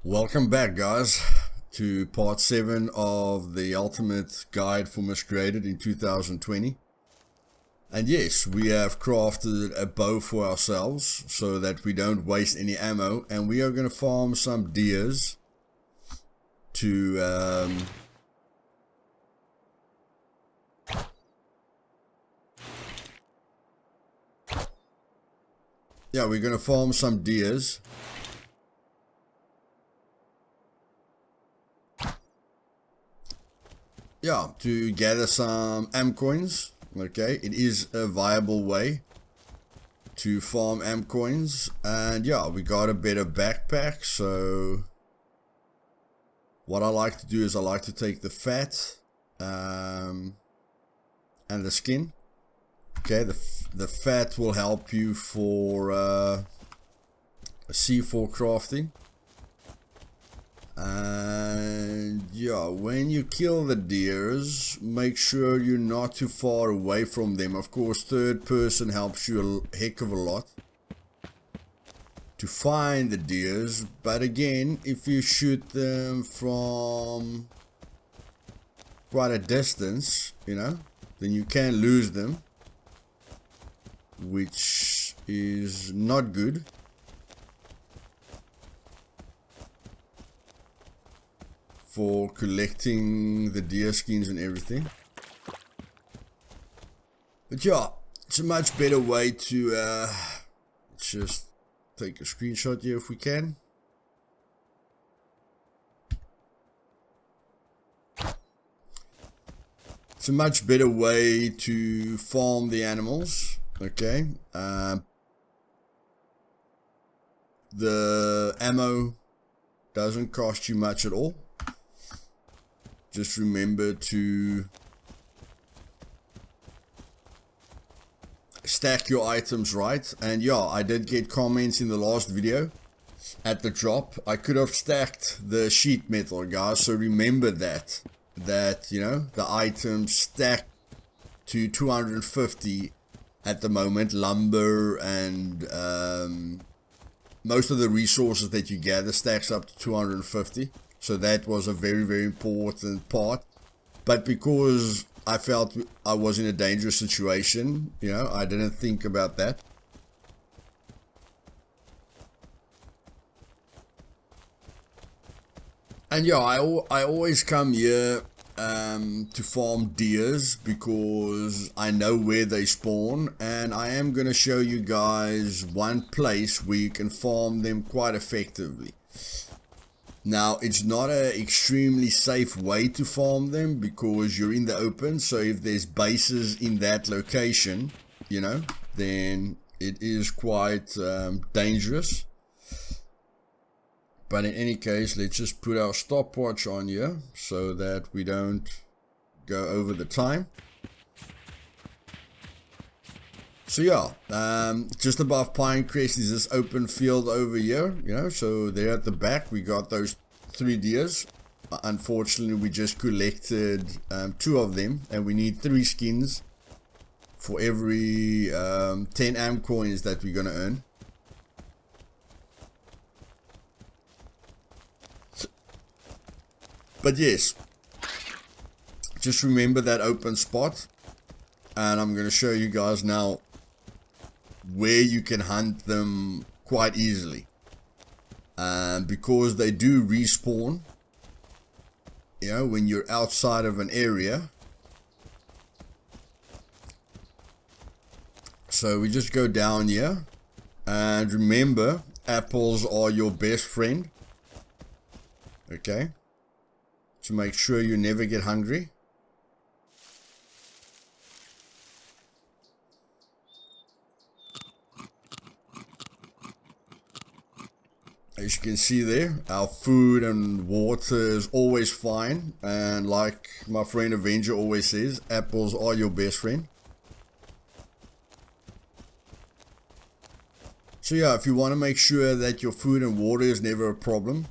Welcome back, guys, to part 7 of the ultimate guide for Miscreated in 2020. And yes, we have crafted a bow for ourselves so that we don't waste any ammo, and we are going to farm some deers to we're going to farm some deers to gather some am coins. Okay, it is a viable way to farm am coins, and we got a better backpack. So what I like to do is I like to take the fat and the skin. Okay, the fat will help you for C4 crafting. And when you kill the deers, make sure you're not too far away from them. Of course, third person helps you a heck of a lot to find the deers, but again, if you shoot them from quite a distance, then you can lose them, which is not good. For collecting the deer skins and everything. But it's a much better way to let's just take a screenshot here if we can. It's a much better way to farm the animals. Okay, the ammo doesn't cost you much at all. Just remember to stack your items right. And I did get comments in the last video at the drop. I could have stacked the sheet metal, guys, so remember that the items stack to 250 at the moment. Lumber and most of the resources that you gather stacks up to 250. So that was a very, very important part. But because I felt I was in a dangerous situation, I didn't think about that. And I always come here to farm deers because I know where they spawn, and I am going to show you guys one place where you can farm them quite effectively. Now, it's not an extremely safe way to farm them because you're in the open, so if there's bases in that location, then it is quite dangerous. But in any case, let's just put our stopwatch on here so that we don't go over the time. So just above Pinecrest is this open field over here, so there at the back we got those 3 deers. Unfortunately, we just collected 2 of them, and we need 3 skins for every 10 am coins that we're going to earn. But yes, just remember that open spot, and I'm going to show you guys now where you can hunt them quite easily, because they do respawn when you're outside of an area. So we just go down here, and remember, apples are your best friend, okay, to make sure you never get hungry. As you can see there, our food and water is always fine, and like my friend Avenger always says, apples are your best friend. So if you want to make sure that your food and water is never a problem,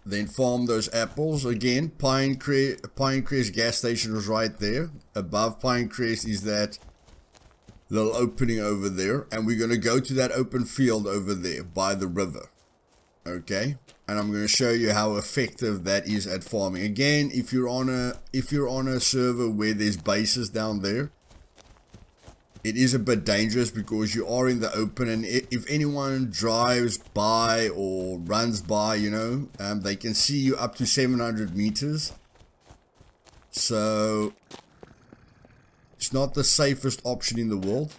then farm those apples. Again, Pinecrest gas station is right there. Above Pinecrest is that little opening over there, and we're going to go to that open field over there by the river. Okay, and I'm going to show you how effective that is at farming. Again, if you're on a server where there's bases down there, it is a bit dangerous because you are in the open, and if anyone drives by or runs by, you know, they can see you up to 700 meters. So it's not the safest option in the world.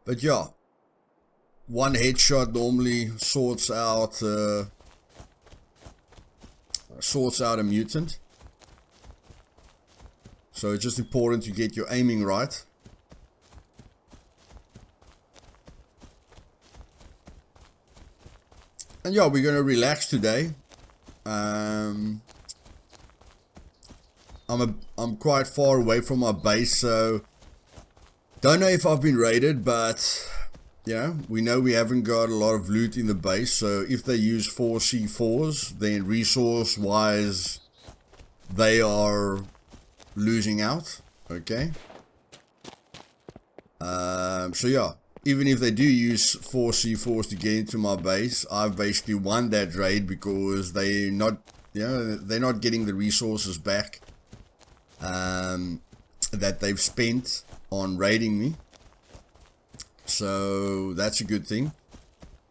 But yeah, one headshot normally sorts out a mutant. So it's just important to get your aiming right. And yeah, we're gonna relax today. I'm quite far away from my base, so don't know if I've been raided, but you know, we know we haven't got a lot of loot in the base, so if they use 4 C4s, then resource wise they are losing out. Okay, so yeah, even if they do use 4 C4s to get into my base, I've basically won that raid because they're not, you know, they're not getting the resources back that they've spent on raiding me. So that's a good thing.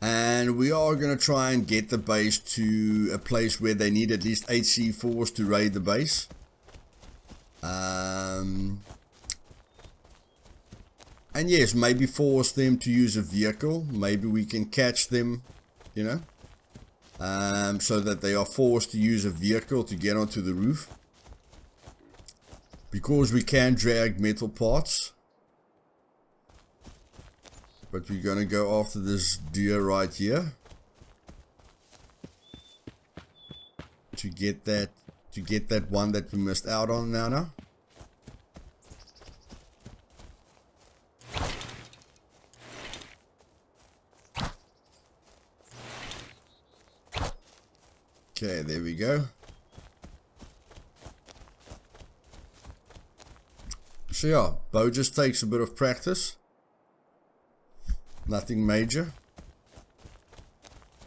And we are going to try and get the base to a place where they need at least 8 C4s to raid the base. And yes, maybe force them to use a vehicle. Maybe we can catch them, you know, so that they are forced to use a vehicle to get onto the roof. Because we can drag metal parts. But we're going to go after this deer right here. To get that one that we missed out on now. Okay, there we go. So yeah, bow just takes a bit of practice. Nothing major.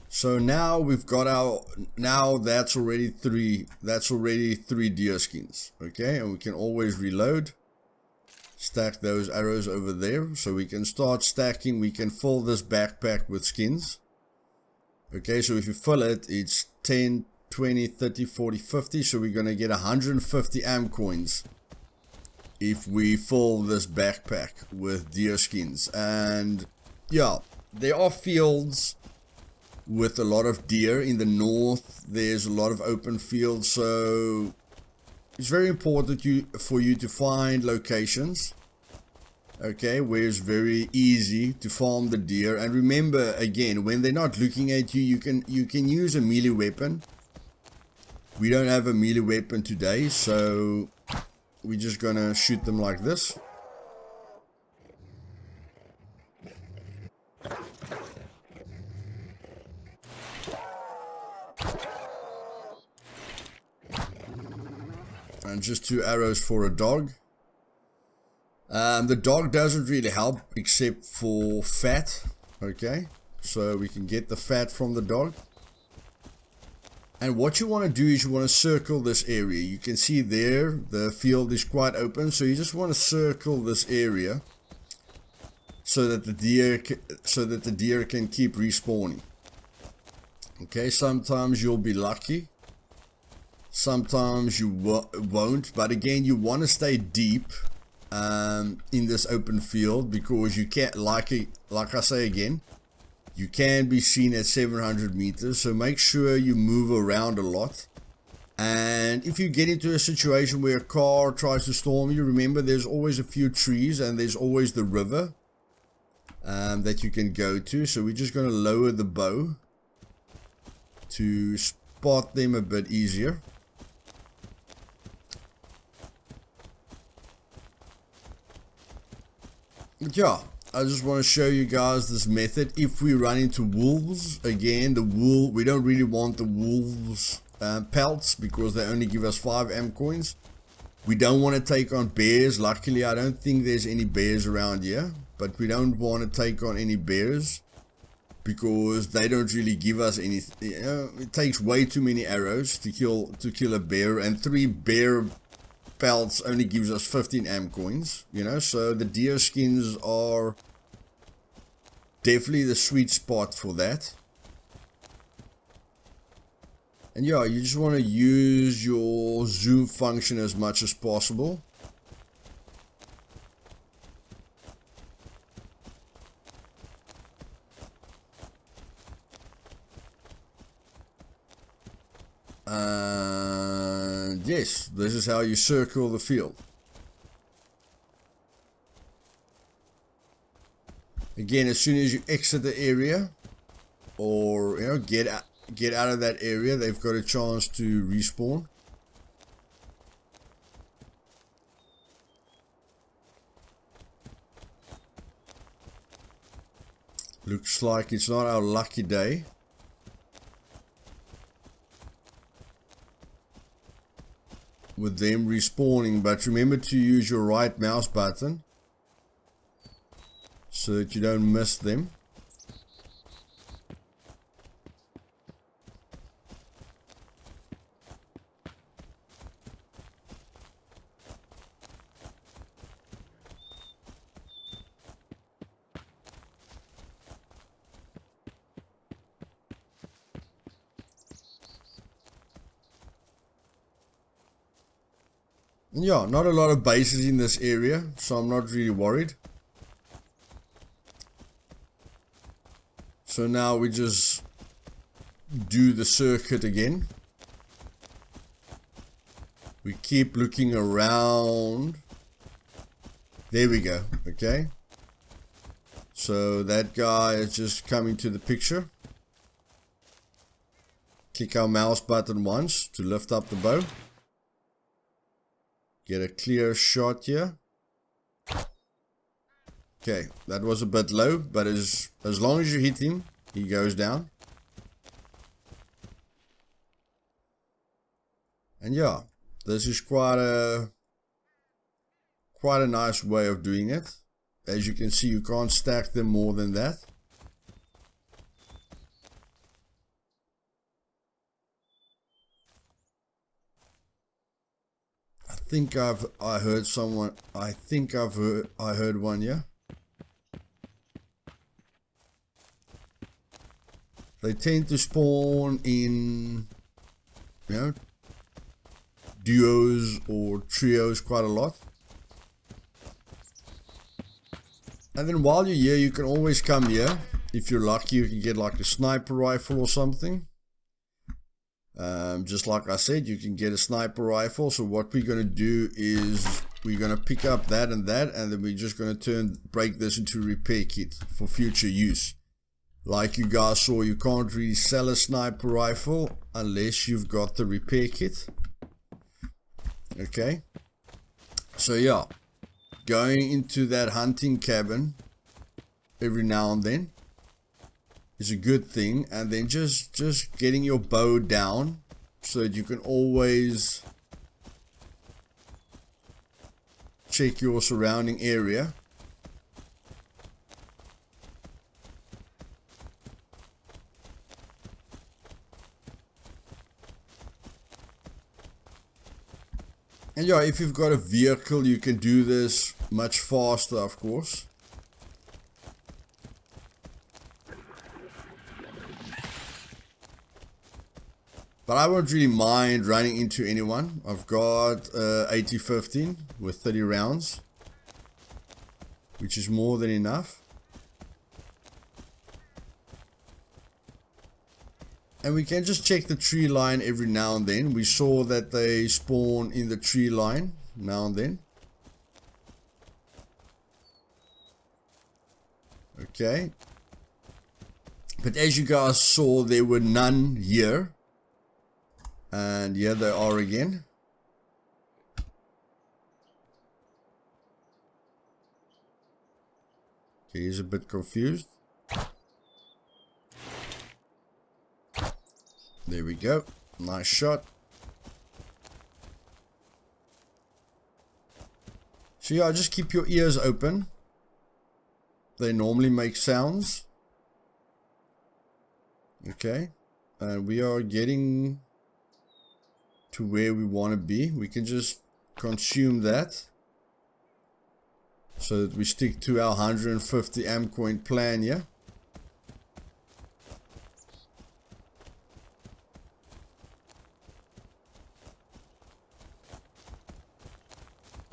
So now we've got our, now that's already three deer skins. Okay, and we can always reload. Stack those arrows over there. So we can start stacking. We can fill this backpack with skins. Okay, so if you fill it, it's 10, 20, 30, 40, 50. So we're going to get 150 AM coins if we fill this backpack with deer skins. And yeah, there are fields with a lot of deer in the north. There's a lot of open fields, so it's very important for you to find locations, okay, where it's very easy to farm the deer. And remember, again, when they're not looking at you, you can use a melee weapon. We don't have a melee weapon today, so we're just gonna shoot them like this. And just 2 arrows for a dog. The dog doesn't really help except for fat. Okay, so we can get the fat from the dog. And what you want to do is you want to circle this area. You can see there the field is quite open, so you just want to circle this area so that the deer can keep respawning. Okay, sometimes you'll be lucky. Sometimes you won't, but again, you want to stay deep in this open field because you can't, like I say again, you can be seen at 700 meters, so make sure you move around a lot. And if you get into a situation where a car tries to storm you, remember there's always a few trees and there's always the river that you can go to. So we're just going to lower the bow to spot them a bit easier. But yeah, I just want to show you guys this method. If we run into wolves, again, we don't really want the wolves pelts because they only give us 5 M coins. We don't want to take on bears. Luckily, I don't think there's any bears around here, but we don't want to take on any bears because they don't really give us anything. You know, it takes way too many arrows to kill a bear, and 3 bear pelts only gives us 15 M coins. You know, so the deer skins are definitely the sweet spot for that. And yeah, you just want to use your zoom function as much as possible. And yes, this is how you circle the field. Again, as soon as you exit the area, or you know, get out of that area, they've got a chance to respawn. Looks like it's not our lucky day. With them respawning, but remember to use your right mouse button so that you don't miss them. Yeah, not a lot of bases in this area, so I'm not really worried. So now we just do the circuit again. We keep looking around. There we go, okay. So that guy is just coming to the picture. Click our mouse button once to lift up the bow. Get a clear shot here. Okay, that was a bit low, but as long as you hit him, he goes down. And yeah, this is quite a nice way of doing it. As you can see, you can't stack them more than that. I heard someone. I heard one. Yeah. They tend to spawn in, you know, duos or trios quite a lot. And then while you're here, you can always come here. If you're lucky, you can get like a sniper rifle or something. Just like I said, you can get a sniper rifle. So what we're going to do is we're going to pick up that, and then we're just going to break this into a repair kit for future use. Like you guys saw, you can't really sell a sniper rifle unless you've got the repair kit. Okay. So yeah, going into that hunting cabin every now and then is a good thing, and then just getting your bow down so that you can always check your surrounding area. And yeah, if you've got a vehicle, you can do this much faster, of course. But I won't really mind running into anyone. I've got 80-15 with 30 rounds, which is more than enough. And we can just check the tree line every now and then. We saw that they spawn in the tree line now and then. Okay. But as you guys saw, there were none here. And here they are again. Okay, he's a bit confused. There we go. Nice shot. So yeah, just keep your ears open. They normally make sounds. Okay. And we are getting to where we want to be. We can just consume that, so that we stick to our 150 Amcoin plan here.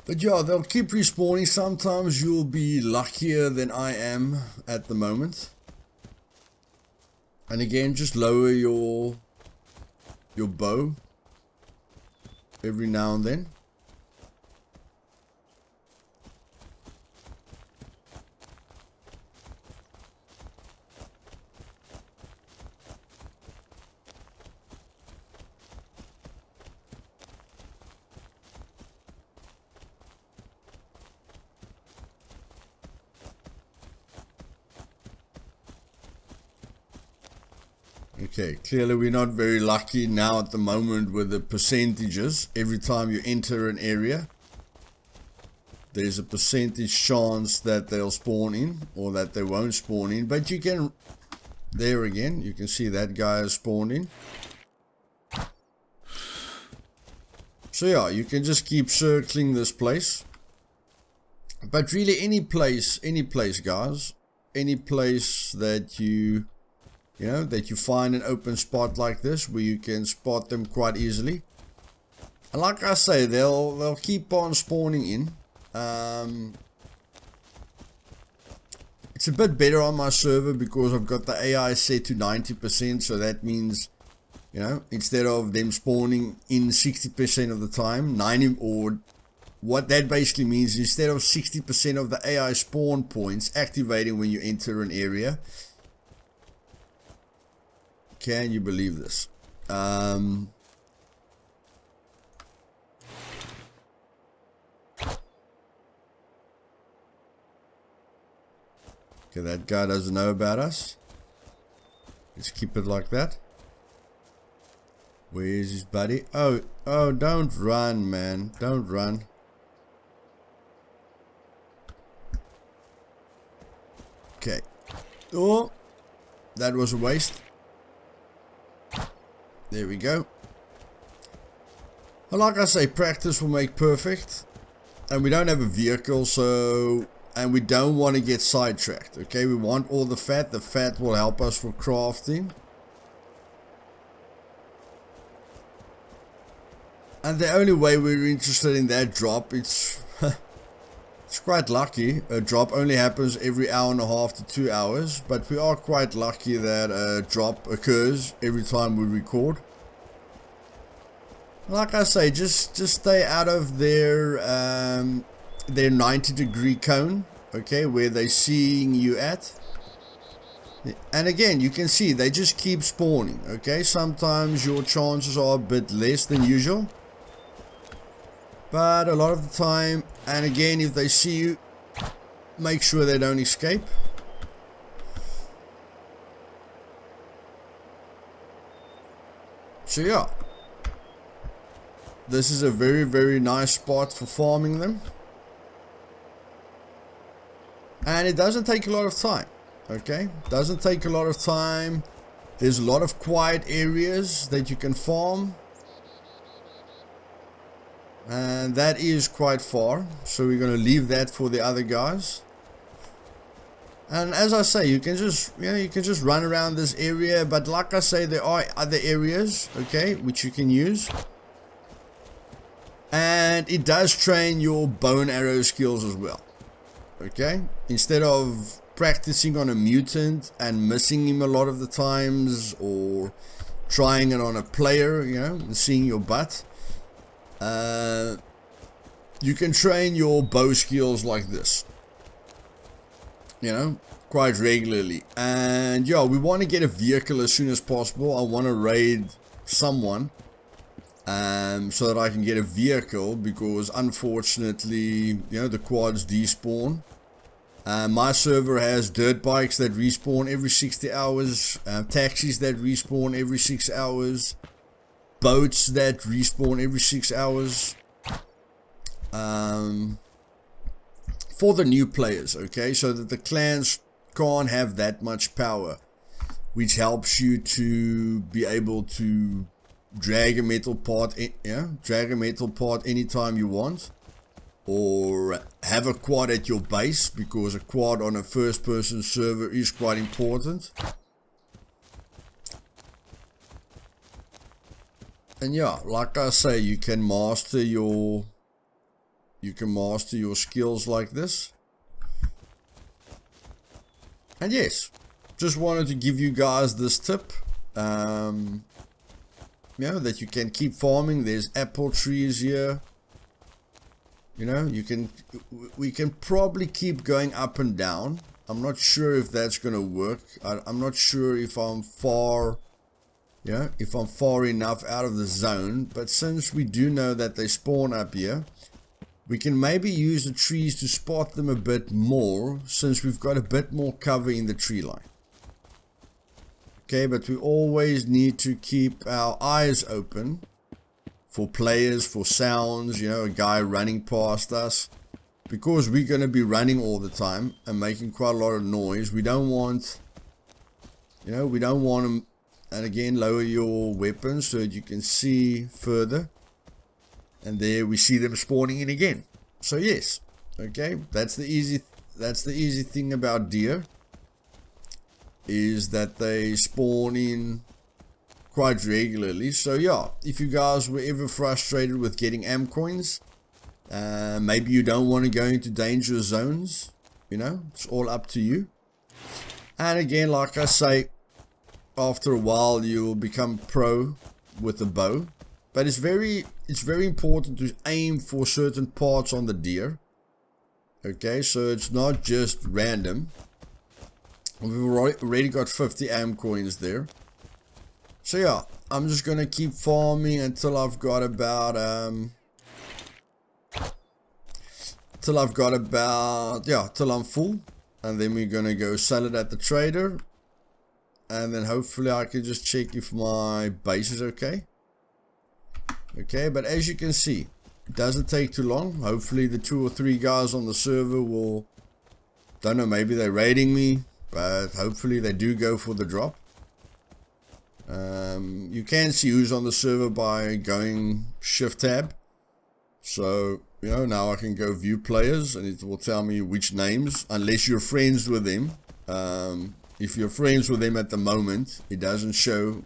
But yeah, they'll keep respawning. Sometimes you'll be luckier than I am at the moment. And again, just lower your bow every now and then. Okay, clearly we're not very lucky now at the moment with the percentages. Every time you enter an area, there's a percentage chance that they'll spawn in or that they won't spawn in. But you can, there again, you can see that guy has spawned in. So yeah, you can just keep circling this place. But really any place guys, any place that you know, that you find an open spot like this where you can spot them quite easily. And like I say, they'll keep on spawning in. It's a bit better on my server because I've got the AI set to 90%, so that means, you know, instead of them spawning in 60% of the time, 90, or what that basically means, instead of 60% of the AI spawn points activating when you enter an area. Can you believe this? Okay, that guy doesn't know about us. Let's keep it like that. Where's his buddy? Oh, don't run, man. Don't run. Okay. Oh, that was a waste. There we go. And like I say, practice will make perfect. And we don't have a vehicle, so... And we don't want to get sidetracked, okay? We want all the fat. The fat will help us for crafting. And the only way we're interested in that drop, it's quite lucky. A drop only happens every hour and a half to 2 hours, but we are quite lucky that a drop occurs every time we record. Like I say, just stay out of their 90-degree cone, okay, where they're seeing you at. And again, you can see they just keep spawning, okay? Sometimes your chances are a bit less than usual, but a lot of the time, and again, if they see you, make sure they don't escape. So yeah, this is a very, very nice spot for farming them. And it doesn't take a lot of time, okay? Doesn't take a lot of time. There's a lot of quiet areas that you can farm. And that is quite far, so we're going to leave that for the other guys. And as I say, you can just, you can just run around this area, but like I say, there are other areas, okay, which you can use. And it does train your bow and arrow skills as well, okay? Instead of practicing on a mutant and missing him a lot of the times, or trying it on a player, you know, and seeing your butt, you can train your bow skills like this, you know, quite regularly. And yeah, we want to get a vehicle as soon as possible. I want to raid someone so that I can get a vehicle, because unfortunately, you know, the quads despawn. My server has dirt bikes that respawn every 60 hours, taxis that respawn every 6 hours, boats that respawn every 6 hours. For the new players, okay, so that the clans can't have that much power, which helps you to be able to drag a metal part, anytime you want, or have a quad at your base, because a quad on a first-person server is quite important. And yeah, like I say, you can master your skills like this. And yes, just wanted to give you guys this tip, that you can keep farming. There's apple trees here, we can probably keep going up and down. I'm not sure if that's gonna work. I'm not sure if I'm far enough out of the zone, but since we do know that they spawn up here, we can maybe use the trees to spot them a bit more, since we've got a bit more cover in the tree line. Okay, but we always need to keep our eyes open for players, for sounds, a guy running past us, because we're going to be running all the time and making quite a lot of noise. We don't want, them. And again, lower your weapons so that you can see further. And there we see them spawning in again. So yes, okay, that's the easy thing about deer, is that they spawn in quite regularly. So yeah, if you guys were ever frustrated with getting am coins, maybe you don't want to go into dangerous zones, it's all up to you. And again, like I say, after a while you'll become pro with the bow. But it's very important to aim for certain parts on the deer. Okay, so it's not just random. We've already got 50 am coins there. So yeah, I'm just gonna keep farming until I've got about till I'm full, and then we're gonna go sell it at the trader, and then hopefully I can just check if my base is okay. Okay, but as you can see, it doesn't take too long. Hopefully the 2 or 3 guys on the server will, don't know, maybe they're raiding me, but hopefully they do go for the drop. You can see who's on the server by going shift tab. So, now I can go view players and it will tell me which names, unless you're friends with them. If you're friends with them at the moment, it doesn't show,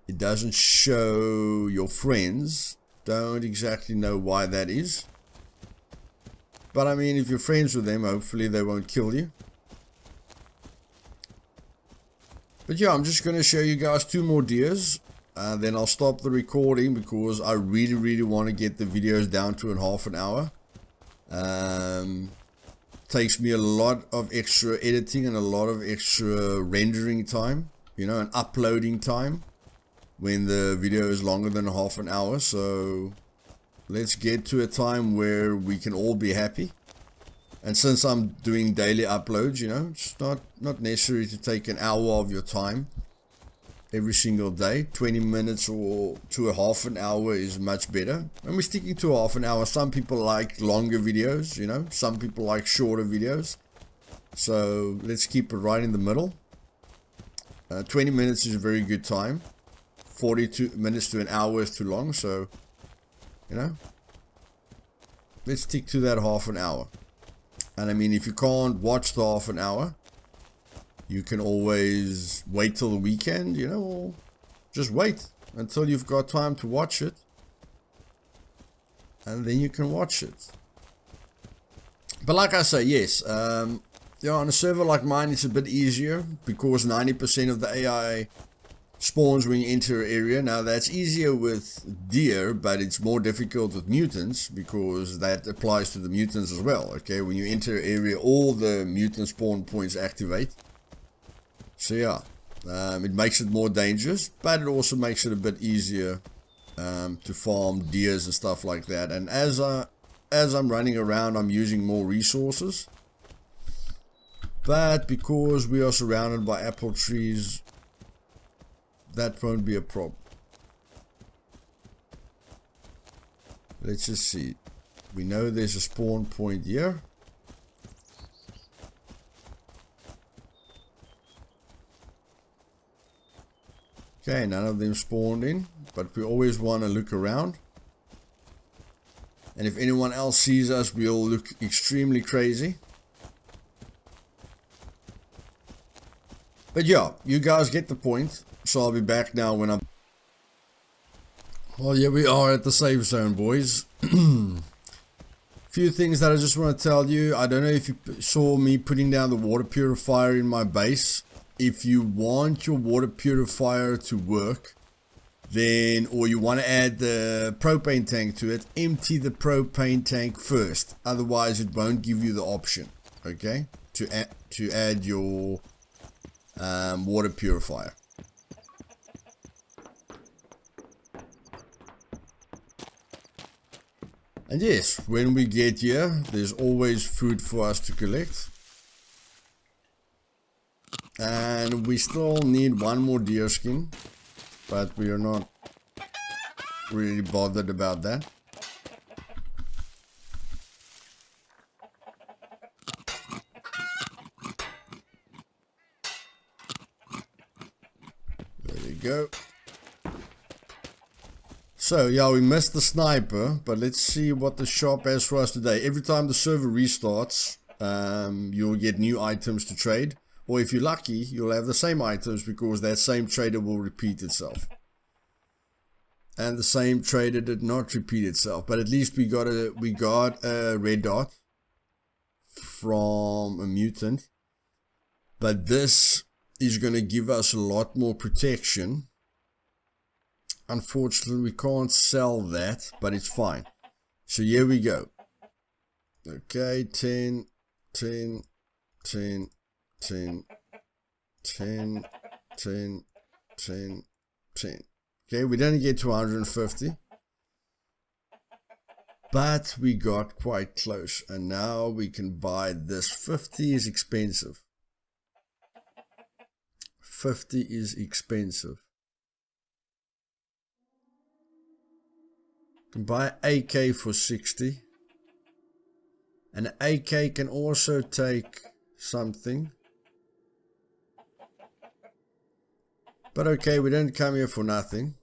It doesn't show your friends. Don't exactly know why that is. But I mean, if you're friends with them, hopefully they won't kill you. But yeah, I'm just going to show you guys 2 more deers. Then I'll stop the recording, because I really want to get the videos down to half an hour. Takes me a lot of extra editing and a lot of extra rendering time, and uploading time, when the video is longer than half an hour. So let's get to a time where we can all be happy. And since I'm doing daily uploads, it's not necessary to take an hour of your time every single day. 20 minutes or to a half an hour is much better. And we're sticking to half an hour. Some people like longer videos, some people like shorter videos. So let's keep it right in the middle. 20 minutes is a very good time. 42 minutes to an hour is too long, so let's stick to that half an hour. And I mean, if you can't watch the half an hour, you can always wait till the weekend, or just wait until you've got time to watch it, and then you can watch it. But like I say, yes, on a server like mine, it's a bit easier, because 90% of the AI spawns when you enter an area. Now that's easier with deer, but it's more difficult with mutants, because that applies to the mutants as well. Okay, when you enter an area, all the mutant spawn points activate. So yeah, it makes it more dangerous, but it also makes it a bit easier to farm deers and stuff like that. And as I'm running around, I'm using more resources, but because we are surrounded by apple trees, that won't be a problem. Let's just see. We know there's a spawn point here. Okay, none of them spawned in, but we always want to look around. And if anyone else sees us, we'll look extremely crazy. But yeah, you guys get the point. So I'll be back now when I'm... Well, here we are at the safe zone, boys. Few things that I just want to tell you. I don't know if you saw me putting down the water purifier in my base. If you want your water purifier to work, then, or you want to add the propane tank to it, empty the propane tank first. Otherwise, it won't give you the option, okay, to add your water purifier. And yes, when we get here, there's always food for us to collect. And we still need one more deer skin, but we are not really bothered about that. There we go. So yeah, we missed the sniper, but let's see what the shop has for us today. Every time the server restarts, you'll get new items to trade. Or if you're lucky, you'll have the same items because that same trader will repeat itself. And the same trader did not repeat itself. But at least we got a red dot from a mutant. But this is going to give us a lot more protection. Unfortunately, we can't sell that, but it's fine. So here we go. Okay, 10, 10, 10. 10, 10, 10, 10, 10. Okay, we didn't get to 150. But we got quite close. And now we can buy this. 50 is expensive. 50 is expensive. You can buy AK for 60. And AK can also take something. But okay, we didn't come here for nothing.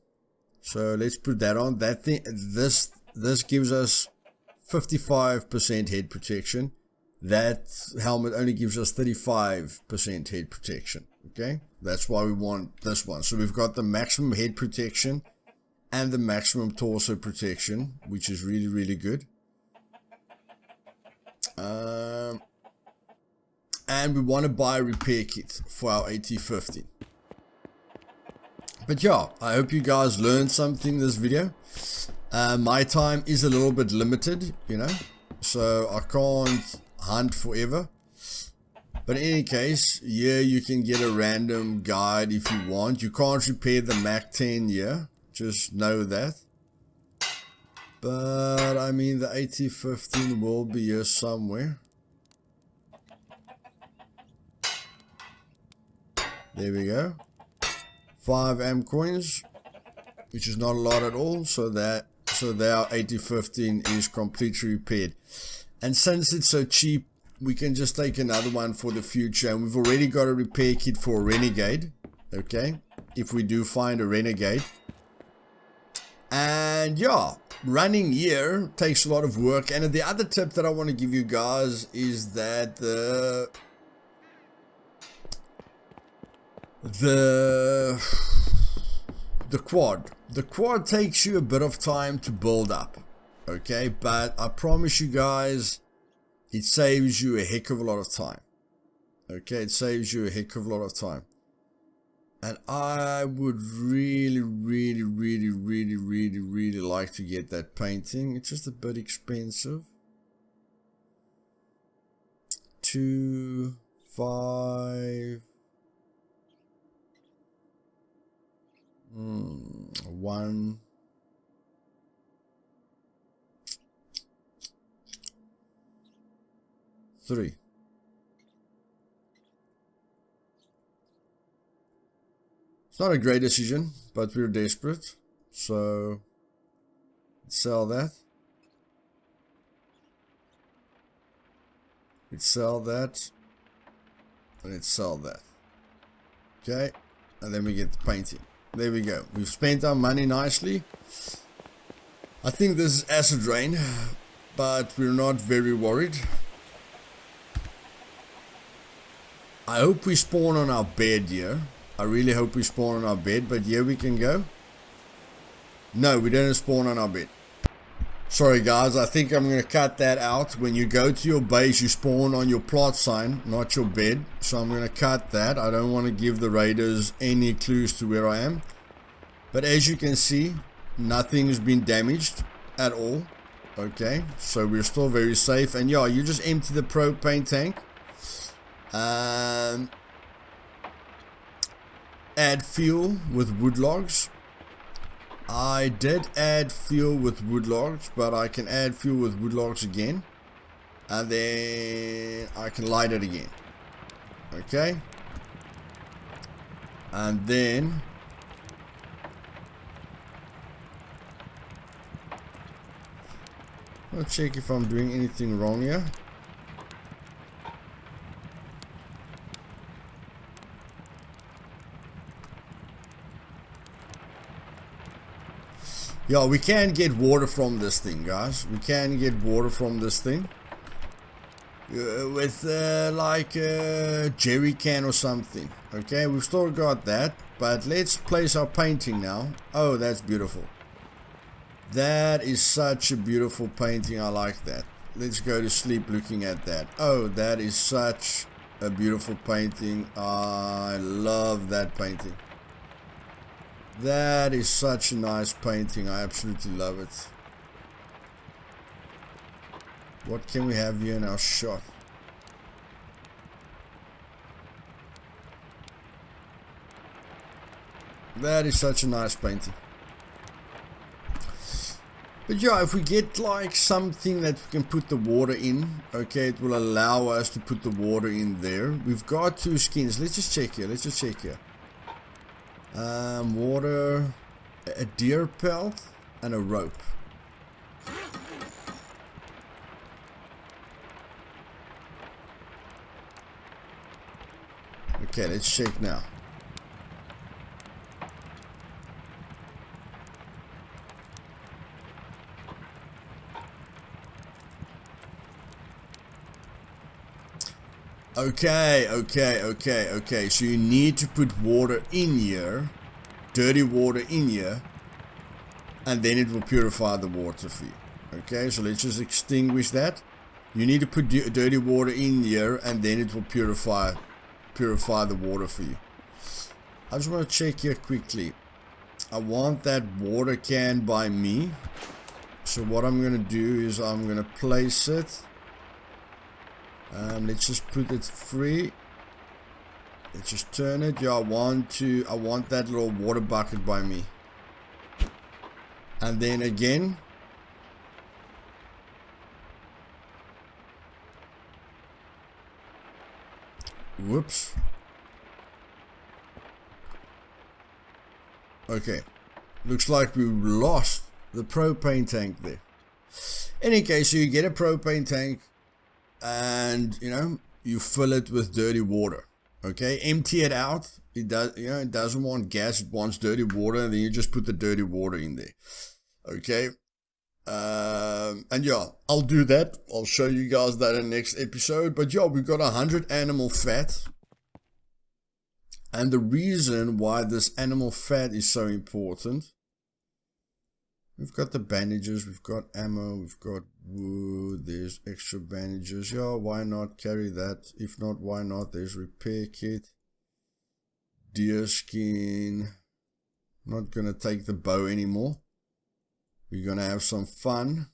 So let's put that on. That thing, this gives us 55% head protection. That helmet only gives us 35% head protection. Okay, that's why we want this one. So we've got the maximum head protection and the maximum torso protection, which is really, really good. And we want to buy a repair kit for our AT-50. But yeah, I hope you guys learned something in this video. My time is a little bit limited, you know, so I can't hunt forever. But in any case, yeah, you can get a random guide if you want. You can't repair the Mac 10 here, just know that. But I mean, the AT-15 will be here somewhere. There we go. 5 AM coins, which is not a lot at all, so our AT-15 is completely repaired. And since it's so cheap, we can just take another one for the future. And we've already got a repair kit for a Renegade, okay, if we do find a Renegade. And yeah, running here takes a lot of work. And the other tip that I want to give you guys is that the quad takes you a bit of time to build up, okay, but I promise you guys it saves you a heck of a lot of time. Okay, it saves you a heck of a lot of time. And I would really like to get that painting. It's just a bit expensive. 2, 5 1, 3. It's not a great decision, but we're desperate. So, let's sell that. Let's sell that. And let's sell that. Okay. And then we get the painting. There we go. We've spent our money nicely. I think this is acid rain, but we're not very worried. I hope we spawn on our bed here. I really hope we spawn on our bed, but here we can go. No, we didn't spawn on our bed. Sorry guys, I think I'm going to cut that out. When you go to your base, you spawn on your plot sign, not your bed. So I'm going to cut that. I don't want to give the raiders any clues to where I am. But as you can see, nothing has been damaged at all. Okay, so we're still very safe. And yeah, you just empty the propane tank. Add fuel with wood logs. I did add fuel with wood logs, but I can add fuel with wood logs again, and then I can light it again. Okay, and then I'll check if I'm doing anything wrong here. Yeah, we can get water from this thing, guys. We can get water from this thing. With like a jerry can or something. Okay, we've still got that. But let's place our painting now. Oh, that's beautiful. That is such a beautiful painting. I like that. Let's go to sleep looking at that. Oh, that is such a beautiful painting. I love that painting. That is such a nice painting. I absolutely love it. What can we have here in our shop? That is such a nice painting. But yeah, if we get like something that we can put the water in, okay, it will allow us to put the water in there. We've got 2 skins. Let's just check here. Let's just check here. Water, a deer pelt, and a rope. Okay, let's check now. Okay. So you need to put water in here, dirty water in here, and then it will purify the water for you. Okay, so let's just extinguish that. You need to put dirty water in here, and then it will purify the water for you. I just want to check here quickly. I want that water can by me. So what I'm going to do is I'm going to place it. Let's just put it free. Let's just turn it. Yeah, I want that little water bucket by me. And then again. Whoops. Okay. Looks like we lost the propane tank there. Any case, so you get a propane tank and, you know, you fill it with dirty water. Okay, empty it out. It does, you know, it doesn't want gas, it wants dirty water, and then you just put the dirty water in there. Okay. And yeah, I'll do that. I'll show you guys that in the next episode. But yeah, we've got 100 animal fat. And the reason why this animal fat is so important, we've got the bandages, we've got ammo, we've got wood, there's extra bandages. Yeah, why not carry that? If not, why not? There's repair kit, deer skin. Not gonna take the bow anymore. We're gonna have some fun.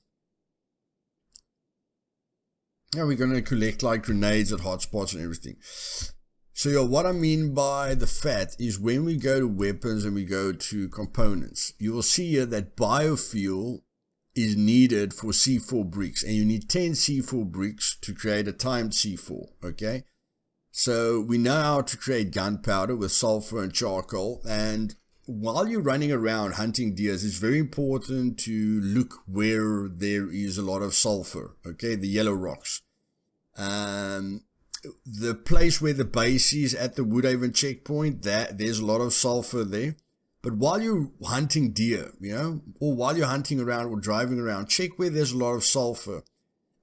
Yeah, we're gonna collect like grenades at hotspots and everything. So yeah, what I mean by the fat is when we go to weapons and we go to components, you will see here that biofuel is needed for C4 bricks, and you need 10 C4 bricks to create a timed C4, okay? So we know how to create gunpowder with sulfur and charcoal, and while you're running around hunting deers, it's very important to look where there is a lot of sulfur, okay, the yellow rocks. The place where the base is at the Woodhaven checkpoint, there's a lot of sulfur there. But while you're hunting deer, or while you're hunting around or driving around, check where there's a lot of sulfur.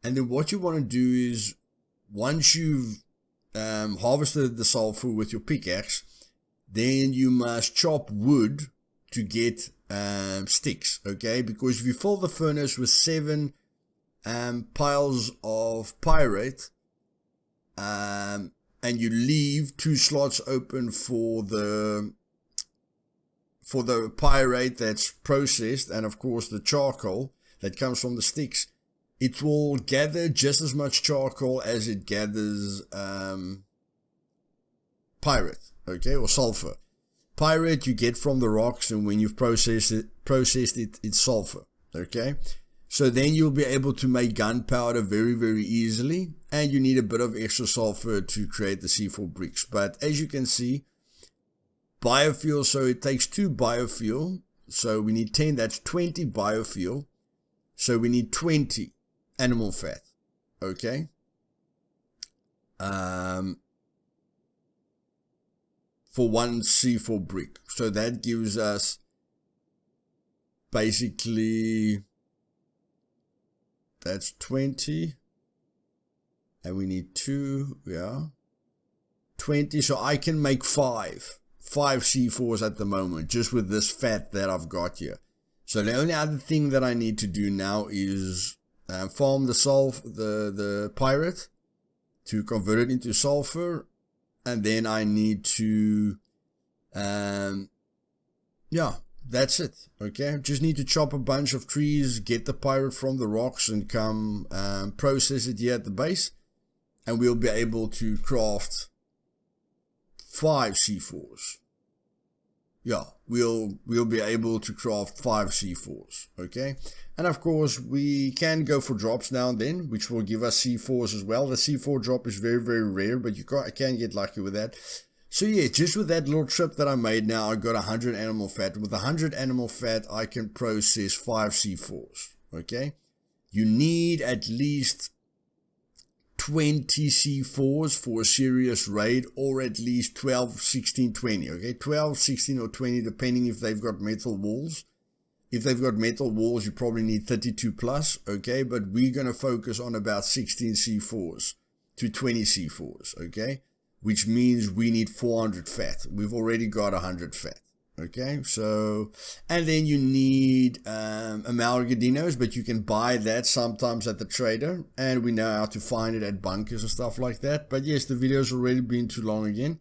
And then what you want to do is, once you've harvested the sulfur with your pickaxe, then you must chop wood to get sticks, okay? Because if you fill the furnace with 7 piles of pyrite, and you leave 2 slots open for the pyrite that's processed, and of course the charcoal that comes from the sticks, it will gather just as much charcoal as it gathers pyrite, okay, or sulfur. Pyrite you get from the rocks, and when you've processed it, it's sulfur, okay? So then you'll be able to make gunpowder very, very easily, and you need a bit of extra sulfur to create the C4 bricks. But as you can see, biofuel, so it takes 2 biofuel, so we need 10, that's 20 biofuel, so we need 20 animal fat, okay? For 1 C4 brick. So that gives us basically, that's 20, and we need 2, 20, so I can make 5 C4s at the moment, just with this fat that I've got here. So the only other thing that I need to do now is farm the pyrite to convert it into sulfur, and then I need to, that's it, okay? Just need to chop a bunch of trees, get the pyrite from the rocks, and come process it here at the base, and we'll be able to craft 5 C4s. Yeah, we'll be able to craft 5 C4s, okay? And of course, we can go for drops now and then, which will give us C4s as well. The C4 drop is very, very rare, but I can get lucky with that. So yeah, just with that little trip that I made now, I got 100 animal fat. With 100 animal fat, I can process 5 C4s, okay? You need at least 20 C4s for a serious raid, or at least 12, 16, 20, okay? 12, 16, or 20, depending if they've got metal walls. If they've got metal walls, you probably need 32 plus, okay? But we're going to focus on about 16 C4s to 20 C4s, okay? Which means we need 400 fat. We've already got 100 fat, okay? So, and then you need amalgadinos, but you can buy that sometimes at the trader, and we know how to find it at bunkers and stuff like that. But yes, the video's already been too long again.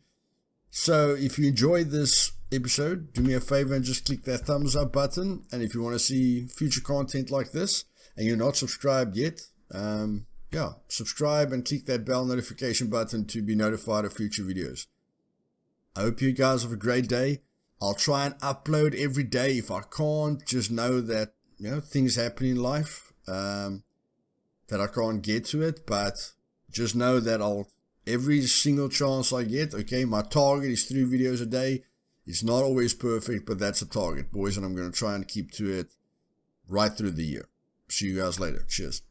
So if you enjoyed this episode, do me a favor and just click that thumbs up button. And if you want to see future content like this and you're not subscribed yet, subscribe and click that bell notification button to be notified of future videos. I hope you guys have a great day. I'll try and upload every day. If I can't, just know that things happen in life, that I can't get to it, but just know that every single chance I get, okay, my target is 3 videos a day. It's not always perfect, but that's a target, boys, and I'm going to try and keep to it right through the year. See you guys later. Cheers.